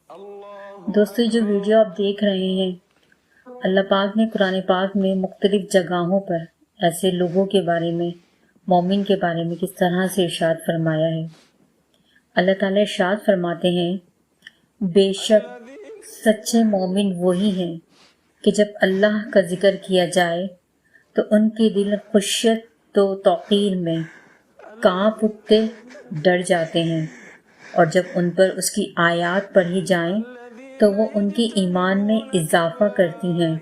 دوستو جو ویڈیو آپ دیکھ رہے ہیں، اللہ پاک نے قرآن پاک میں مختلف جگہوں پر ایسے لوگوں کے بارے میں، مومن کے بارے میں کس طرح سے ارشاد فرمایا ہے۔ اللہ تعالیٰ ارشاد فرماتے ہیں، بے شک سچے مومن وہی ہیں کہ جب اللہ کا ذکر کیا جائے تو ان کے دل خشیت و توقیر میں کانپ اٹھتے، ڈر جاتے ہیں، اور جب ان پر اس کی آیات پڑھی جائیں تو وہ ان کے ایمان میں اضافہ کرتی ہیں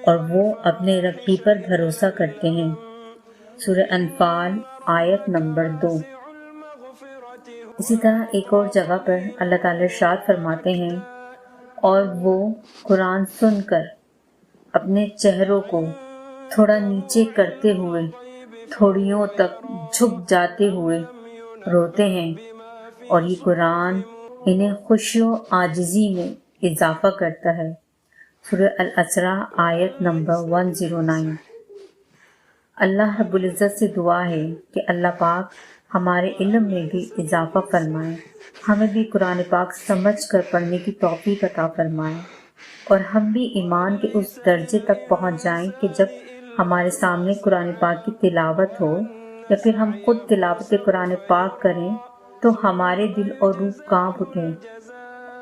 اور وہ اپنے رب ہی پر بھروسہ کرتے ہیں۔ سورہ انفال آیت نمبر 2۔ اسی طرح ایک اور جگہ پر اللہ تعالیٰ ارشاد فرماتے ہیں، اور وہ قرآن سن کر اپنے چہروں کو تھوڑا نیچے کرتے ہوئے تھوڑیوں تک جھک جاتے ہوئے روتے ہیں، اور یہ قرآن انہیں خوشی و عاجزی میں اضافہ کرتا ہے۔ سورہ الاسراء آیت نمبر 109۔ اللہ رب العزت سے دعا ہے کہ اللہ پاک ہمارے علم میں بھی اضافہ فرمائے، ہمیں بھی قرآن پاک سمجھ کر پڑھنے کی توفیق عطا فرمائے، اور ہم بھی ایمان کے اس درجے تک پہنچ جائیں کہ جب ہمارے سامنے قرآن پاک کی تلاوت ہو یا پھر ہم خود تلاوت قرآن پاک کریں تو ہمارے دل اور روح کانپ اٹھیں۔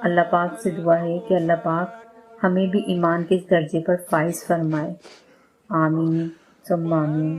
اللہ پاک سے دعا ہے کہ اللہ پاک ہمیں بھی ایمان کے اس درجے پر فائز فرمائے۔ آمین ثم آمین۔